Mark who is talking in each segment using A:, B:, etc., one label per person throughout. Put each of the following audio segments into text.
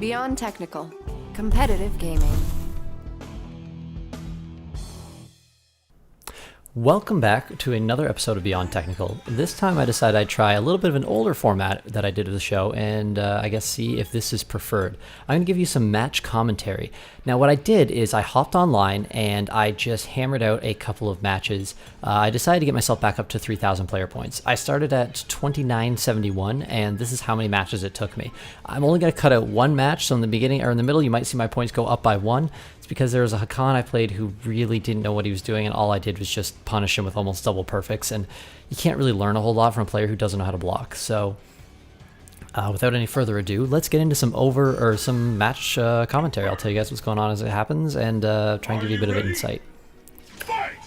A: Beyond Technical. Competitive gaming.
B: Welcome back to another episode of Beyond Technical. This time I decided I'd try a little bit of an older format that I did of the show and I guess see if this is preferred. I'm going to give you some match commentary. Now what I did is I hopped online and I just hammered out a couple of matches. I decided to get myself back up to 3,000 player points. I started at 2971 and this is how many matches it took me. I'm only going to cut out one match, so in the beginning or in the middle you might see my points go up by one. It's because there was a Hakkan I played who really didn't know what he was doing, and all I did was just punish him with almost double perfects, and you can't really learn a whole lot from a player who doesn't know how to block. So without any further ado, let's get into some match commentary. I'll tell you guys what's going on as it happens and try and give you a bit of insight.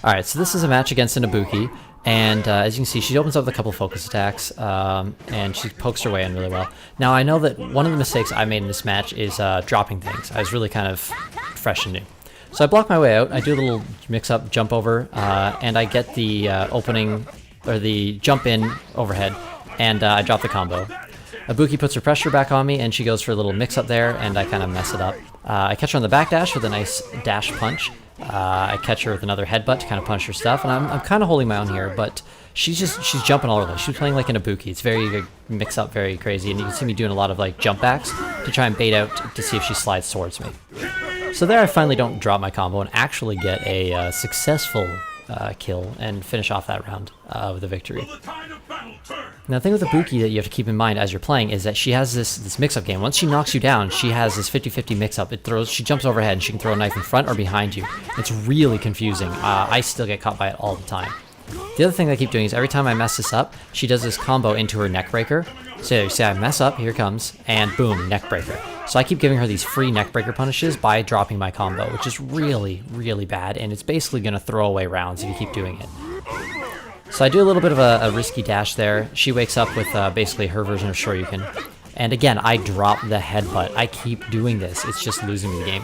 B: Alright, so this is a match against an Ibuki, and as you can see, she opens up with a couple focus attacks, and she pokes her way in really well. Now, I know that one of the mistakes I made in this match is dropping things. I was really kind of fresh and new. So I block my way out, I do a little mix-up, jump over, and I get the opening, or the jump in overhead, and I drop the combo. Ibuki puts her pressure back on me, and she goes for a little mix-up there, and I kind of mess it up. I catch her on the back dash with a nice dash punch. I catch her with another headbutt to kind of punish her stuff, and I'm kind of holding my own here, but she's jumping all over the place. She's playing like an Ibuki. It's very mix up, very crazy, and you can see me doing a lot of like jump backs to try and bait out to see if she slides towards me. So there I finally don't drop my combo and actually get a successful kill and finish off that round with a victory. Now the thing with Ibuki that you have to keep in mind as you're playing is that she has this mix-up game. Once she knocks you down, she has this 50-50 mix-up. She jumps overhead and she can throw a knife in front or behind you. It's really confusing. I still get caught by it all the time. The other thing I keep doing is every time I mess this up, she does this combo into her neck breaker. So you see I mess up, here it comes, and boom, neck breaker. So I keep giving her these free neck breaker punishes by dropping my combo, which is really, really bad, and it's basically going to throw away rounds if you keep doing it. So I do a little bit of a risky dash there. She wakes up with basically her version of Shoryuken. And again, I drop the headbutt. I keep doing this. It's just losing me the game.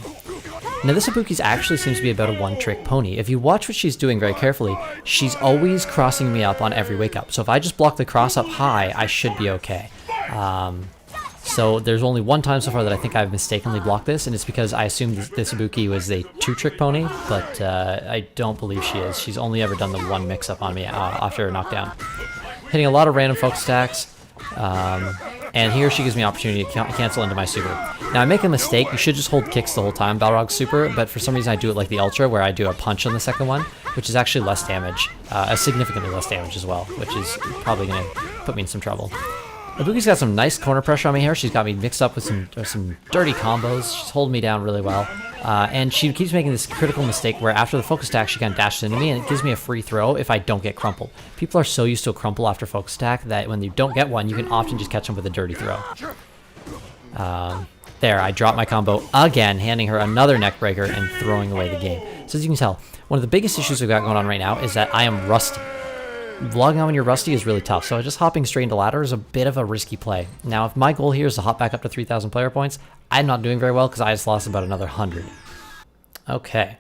B: Now this Ibuki actually seems to be about a one-trick pony. If you watch what she's doing very carefully, she's always crossing me up on every wake-up. So if I just block the cross up high, I should be okay. So there's only one time so far that I think I've mistakenly blocked this, and it's because I assumed this Ibuki was a two-trick pony, but I don't believe she is. She's only ever done the one mix-up on me after a knockdown. Hitting a lot of random focus attacks, and here she gives me an opportunity to cancel into my super. Now I make a mistake, you should just hold kicks the whole time, Balrog's super, but for some reason I do it like the Ultra, where I do a punch on the second one, which is actually less damage, significantly less damage as well, which is probably going to put me in some trouble. Ibuki's got some nice corner pressure on me here. She's got me mixed up with some dirty combos. She's holding me down really well. And she keeps making this critical mistake where after the focus attack, she kind of dashes into me, and it gives me a free throw if I don't get crumpled. People are so used to a crumple after focus attack that when you don't get one, you can often just catch them with a dirty throw. There, I drop my combo again, handing her another neck breaker and throwing away the game. So as you can tell, one of the biggest issues we've got going on right now is that I am rusty. Vlogging on when you're rusty is really tough, so just hopping straight into ladder is a bit of a risky play. Now, if my goal here is to hop back up to 3,000 player points, I'm not doing very well because I just lost about another 100. Okay.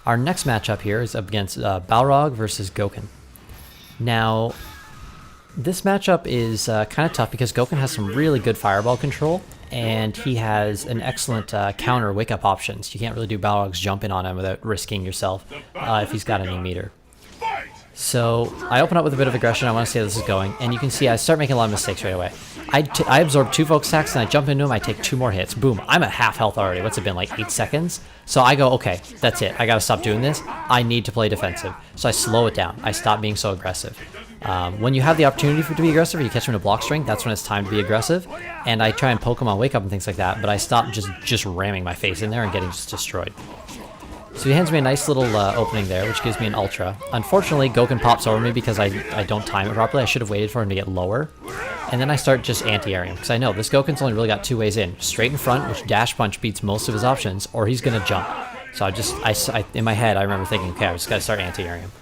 B: Our next matchup here is up against Balrog versus Gouken. Now, this matchup is kind of tough because Gouken has some really good fireball control, and he has an excellent counter wake-up options. You can't really do Balrog's jump in on him without risking yourself if he's got any meter. So I open up with a bit of aggression. I want to see how this is going, and you can see I start making a lot of mistakes right away. I absorb 2 focus attacks, and I jump into him. I take 2 more hits. Boom! I'm at half health already. What's it been, like 8 seconds? So I go, okay, that's it. I gotta stop doing this. I need to play defensive. So I slow it down. I stop being so aggressive. When you have the opportunity to be aggressive, or you catch him in a block string, that's when it's time to be aggressive. And I try and poke him on wake up and things like that, but I stop just ramming my face in there and getting just destroyed. So he hands me a nice little opening there, which gives me an Ultra. Unfortunately, Gouken pops over me because I don't time it properly. I should have waited for him to get lower. And then I start just anti-airing him, because I know this Gouken's only really got 2 ways in. Straight in front, which dash punch beats most of his options, or he's going to jump. So I in my head, I remember thinking, okay, I just got to start anti-airing him.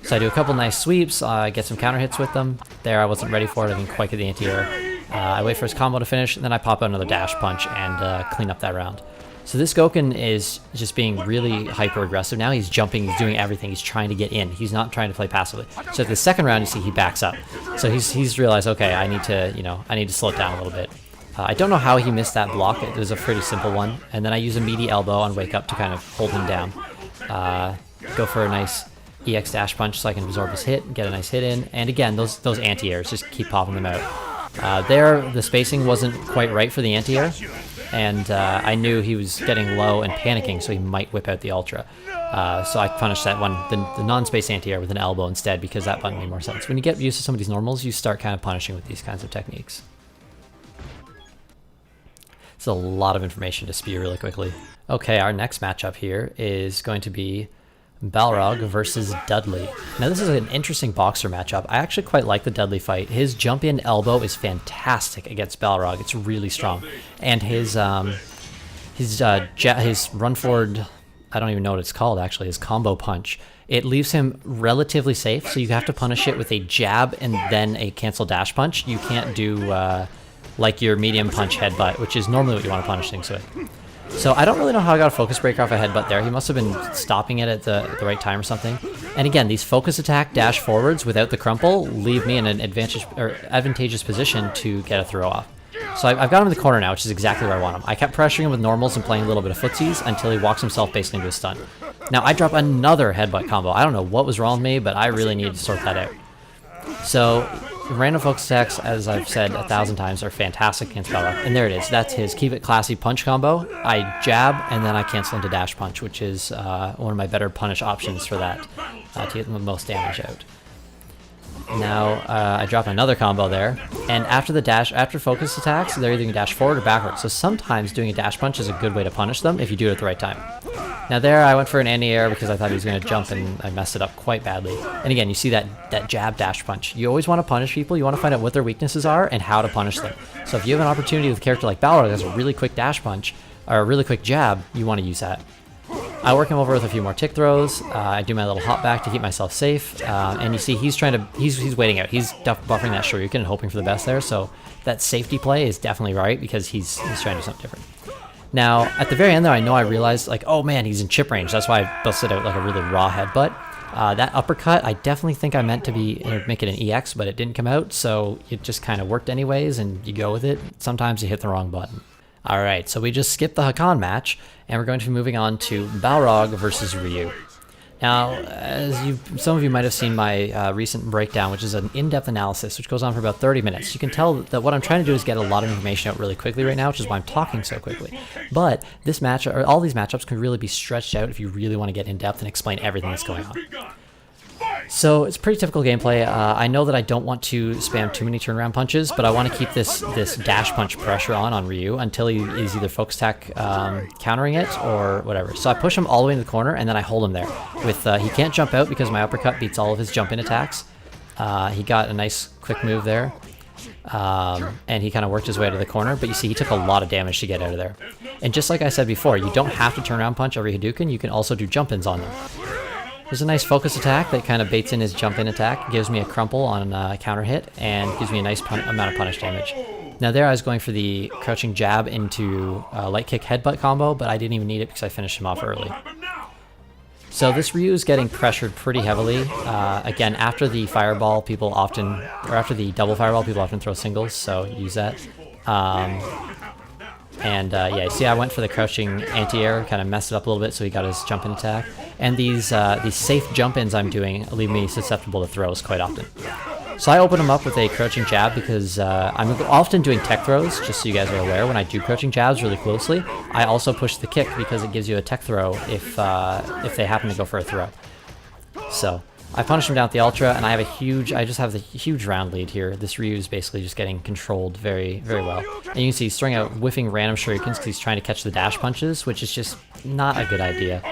B: So I do a couple nice sweeps, get some counter hits with them. There, I wasn't ready for it. I didn't quite get the anti-air. I wait for his combo to finish, and then I pop out another dash punch and clean up that round. So this Gouken is just being really hyper-aggressive now. He's jumping, he's doing everything, he's trying to get in. He's not trying to play passively. So at the second round, you see he backs up. So he's realized, okay, I need to slow it down a little bit. I don't know how he missed that block. It was a pretty simple one. And then I use a meaty elbow on wake up to kind of hold him down. Go for a nice EX dash punch so I can absorb his hit, get a nice hit in. And again, those anti-airs, just keep popping them out. There, the spacing wasn't quite right for the anti-air. And I knew he was getting low and panicking, so he might whip out the ultra. So I punished that one, the non-space anti-air with an elbow instead, because that button made more sense. When you get used to some of these normals, you start kind of punishing with these kinds of techniques. It's a lot of information to spew really quickly. Okay, our next matchup here is going to be Balrog versus Dudley. Now this is an interesting boxer matchup. I actually quite like the Dudley fight. His jump in elbow is fantastic against Balrog. It's really strong. And his run forward, I don't even know what it's called actually, his combo punch. It leaves him relatively safe, so you have to punish it with a jab and then a cancel dash punch. You can't do like your medium punch headbutt, which is normally what you want to punish things with. So I don't really know how I got a focus breaker off a headbutt there. He must have been stopping it at the right time or something. And again, these focus attack dash forwards without the crumple leave me in an advantageous position to get a throw off. So I've got him in the corner now, which is exactly where I want him. I kept pressuring him with normals and playing a little bit of footsies until he walks himself basically into a stun. Now I drop another headbutt combo. I don't know what was wrong with me, but I really needed to sort that out. So random focus attacks, as I've said 1,000 times, are fantastic against Balrog. And there it is. That's his keep it classy punch combo. I jab and then I cancel into dash punch, which is one of my better punish options for that to get the most damage out. Now I drop another combo there, and after focus attacks, they're either going to dash forward or backwards. So sometimes doing a dash punch is a good way to punish them if you do it at the right time. Now there I went for an anti-air because I thought he was going to jump and I messed it up quite badly. And again, you see that jab dash punch. You always want to punish people. You want to find out what their weaknesses are and how to punish them. So if you have an opportunity with a character like Balrog that has a really quick dash punch or a really quick jab, you want to use that. I work him over with a few more tick throws. I do my little hop back to keep myself safe. And you see he's waiting out. He's buffering that Shoryuken and hoping for the best there. So that safety play is definitely right because he's trying to do something different. Now, at the very end there, I realized, like, oh man, he's in chip range. That's why I busted out like a really raw headbutt. That uppercut, I definitely think I meant to make it an EX, but it didn't come out. So it just kind of worked anyways, and you go with it. Sometimes you hit the wrong button. Alright, so we just skipped the Hakkan match, and we're going to be moving on to Balrog versus Ryu. Now, as some of you might have seen my recent breakdown, which is an in-depth analysis, which goes on for about 30 minutes. You can tell that what I'm trying to do is get a lot of information out really quickly right now, which is why I'm talking so quickly. But this match, or all these matchups, can really be stretched out if you really want to get in-depth and explain everything that's going on. So it's pretty typical gameplay. I know that I don't want to spam too many turnaround punches, but I want to keep this dash punch pressure on Ryu until he is either focus attack countering it or whatever. So I push him all the way into the corner and then I hold him there. He can't jump out because my uppercut beats all of his jump in attacks. He got a nice quick move there. And he kind of worked his way out of the corner, but you see he took a lot of damage to get out of there. And just like I said before, you don't have to turn around punch every Hadouken, you can also do jump-ins on them. There's a nice focus attack that kind of baits in his jump-in attack, gives me a crumple on a counter hit, and gives me a nice amount of punish damage. Now there I was going for the crouching jab into light kick headbutt combo, but I didn't even need it because I finished him off early. So this Ryu is getting pressured pretty heavily. Again, after the fireball, after the double fireball, people often throw singles, so use that. Yeah, see, I went for the crouching anti-air, kind of messed it up a little bit, so he got his jump-in attack. And these safe jump-ins I'm doing leave me susceptible to throws quite often. So I open him up with a crouching jab because I'm often doing tech throws, just so you guys are aware. When I do crouching jabs really closely, I also push the kick because it gives you a tech throw if they happen to go for a throw. So I punish him down with the Ultra, and I just have the huge round lead here. This Ryu is basically just getting controlled very, very well. And you can see he's throwing out whiffing random shurikens because he's trying to catch the dash punches, which is just not a good idea.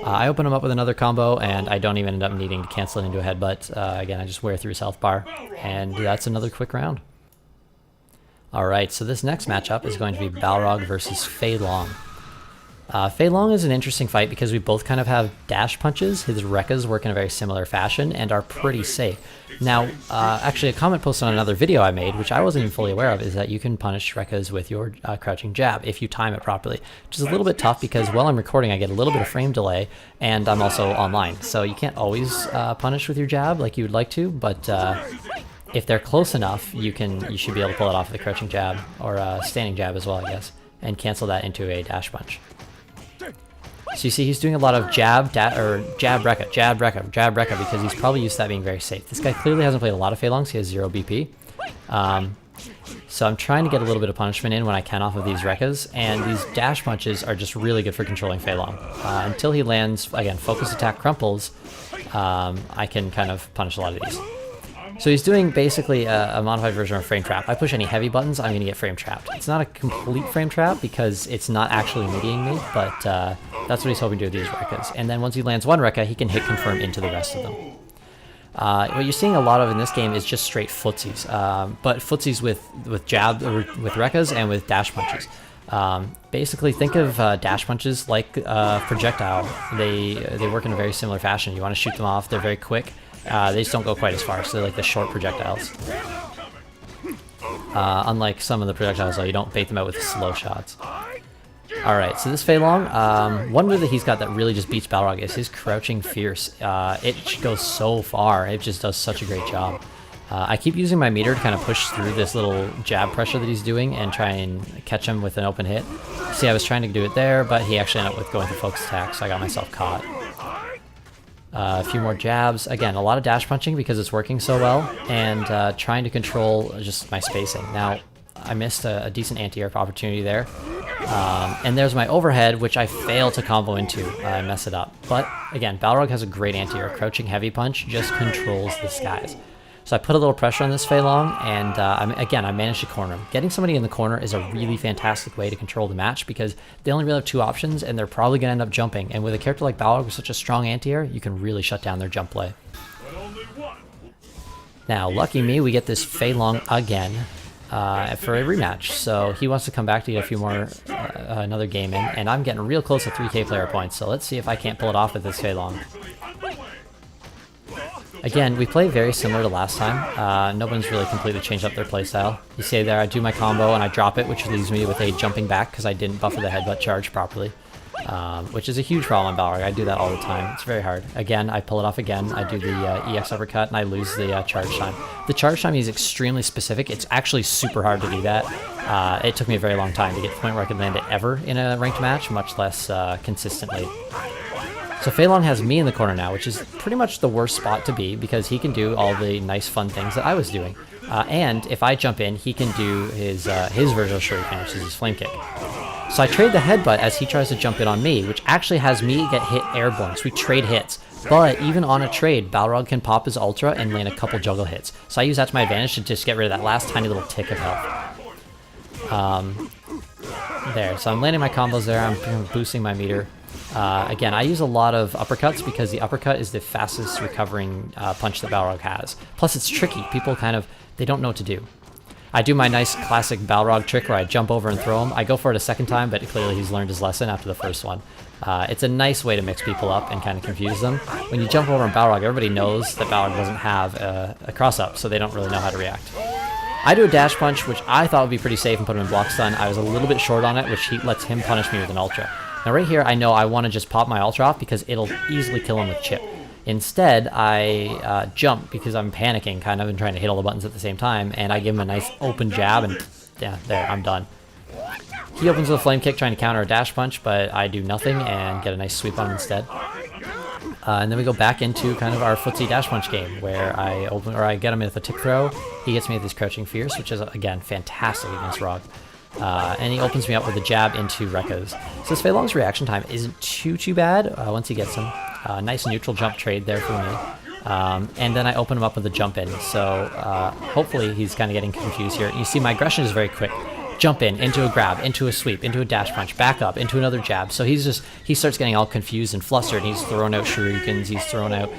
B: I open him up with another combo, and I don't even end up needing to cancel it into a headbutt. Again, I just wear through his health bar, and that's another quick round. Alright, so this next matchup is going to be Balrog versus Fei Long. Fei Long is an interesting fight because we both kind of have dash punches. His Rekkas work in a very similar fashion and are pretty safe. Now, actually a comment posted on another video I made, which I wasn't even fully aware of, is that you can punish Rekkas with your crouching jab if you time it properly, which is a little bit tough because while I'm recording I get a little bit of frame delay and I'm also online. So you can't always punish with your jab like you would like to, but if they're close enough, you should be able to pull it off with a crouching jab, or a standing jab as well, I guess, and cancel that into a dash punch. So you see he's doing a lot of jab, jab, rekka, jab, rekka, jab, rekka, because he's probably used to that being very safe. This guy clearly hasn't played a lot of Fei Longs. He has 0 BP. So I'm trying to get a little bit of punishment in when I can off of these rekkas, and these dash punches are just really good for controlling Fei Long. Until he lands, again, focus attack crumples, I can kind of punish a lot of these. So he's doing basically a modified version of frame trap. I push any heavy buttons, I'm going to get frame trapped. It's not a complete frame trap because it's not actually meatying me, but that's what he's hoping to do with these rekkas. And then once he lands one rekka, he can hit confirm into the rest of them. What you're seeing a lot of in this game is just straight footsies, but footsies with jab, or with rekkas and with dash punches. Basically, think of dash punches like projectile. They work in a very similar fashion. You want to shoot them off, they're very quick. They just don't go quite as far, so they're like the short projectiles. Unlike some of the projectiles, though, you don't bait them out with slow shots. Alright, so this Fei Long, one move that he's got that really just beats Balrog is his crouching fierce. It goes so far, it just does such a great job. I keep using my meter to kind of push through this little jab pressure that he's doing and try and catch him with an open hit. See, I was trying to do it there, but he actually ended up with going for focus attack, so I got myself caught. A few more jabs. Again, a lot of dash punching because it's working so well, and trying to control just my spacing. Now, I missed a decent anti-air opportunity there. And there's my overhead, which I fail to combo into. I mess it up. But again, Balrog has a great anti-air. Crouching heavy punch just controls the skies. So I put a little pressure on this Fei Long, and I managed to corner him. Getting somebody in the corner is a really fantastic way to control the match because they only really have 2 options, and they're probably going to end up jumping. And with a character like Balrog with such a strong anti-air, you can really shut down their jump play. Now, lucky me, we get this Fei Long again for a rematch. So he wants to come back to get a few more, another game in, and I'm getting real close to 3k player points. So let's see if I can't pull it off with this Fei Long. Again, we play very similar to last time. No one's really completely changed up their playstyle. You see there, I do my combo and I drop it, which leaves me with a jumping back because I didn't buffer the headbutt charge properly, which is a huge problem on Balrog. I do that all the time. It's very hard. Again, I pull it off again. I do the EX uppercut and I lose the charge time. The charge time is extremely specific. It's actually super hard to do that. It took me a very long time to get to the point where I could land it ever in a ranked match, much less consistently. So Fei Long has me in the corner now, which is pretty much the worst spot to be because he can do all the nice fun things that I was doing. And if I jump in, he can do his version of Shuriken, which is his flame kick. So I trade the headbutt as he tries to jump in on me, which actually has me get hit airborne, so we trade hits. But even on a trade, Balrog can pop his ultra and land a couple juggle hits. So I use that to my advantage to just get rid of that last tiny little tick of health. There, so I'm landing my combos there, I'm boosting my meter. Again, I use a lot of uppercuts because the uppercut is the fastest recovering punch that Balrog has. Plus it's tricky, people they don't know what to do. I do my nice classic Balrog trick where I jump over and throw him. I go for it a second time, but clearly he's learned his lesson after the first one. It's a nice way to mix people up and kind of confuse them. When you jump over on Balrog, everybody knows that Balrog doesn't have a cross-up, so they don't really know how to react. I do a dash punch, which I thought would be pretty safe and put him in block stun. I was a little bit short on it, which lets him punish me with an ultra. Now right here, I know I want to just pop my ultra off because it'll easily kill him with chip. Instead, I jump because I'm panicking kind of and trying to hit all the buttons at the same time, and I give him a nice open jab, and yeah, there, I'm done. He opens with a flame kick trying to counter a dash punch, but I do nothing and get a nice sweep on him instead. And then we go back into kind of our footsie dash punch game where I get him with a tick throw. He gets me with his crouching fierce, which is again fantastic against Rog. And he opens me up with a jab into rekkas. So this Fei Long's reaction time isn't too bad once he gets him. Nice neutral jump trade there for me. And then I open him up with a jump in. So hopefully he's kind of getting confused here. You see my aggression is very quick. Jump in, into a grab, into a sweep, into a dash punch, back up, into another jab. So he starts getting all confused and flustered. He's throwing out shurikens, he's throwing out,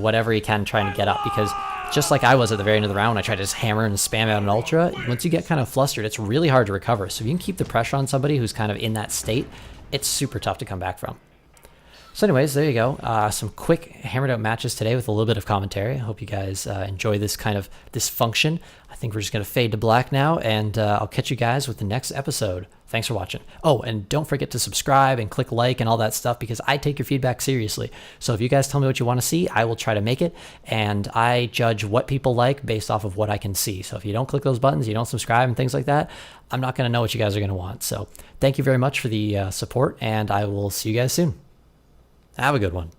B: whatever he can trying to get up, because just like I was at the very end of the round when I tried to just hammer and spam out an ultra, once you get kind of flustered, it's really hard to recover. So if you can keep the pressure on somebody who's kind of in that state, it's super tough to come back from. So anyways, there you go. Some quick hammered out matches today with a little bit of commentary. I hope you guys enjoy this function. I think we're just going to fade to black now, and I'll catch you guys with the next episode. Thanks for watching. Oh, and don't forget to subscribe and click like and all that stuff, because I take your feedback seriously. So if you guys tell me what you want to see, I will try to make it, and I judge what people like based off of what I can see. So if you don't click those buttons, you don't subscribe and things like that, I'm not going to know what you guys are going to want. So thank you very much for the support, and I will see you guys soon. Have a good one.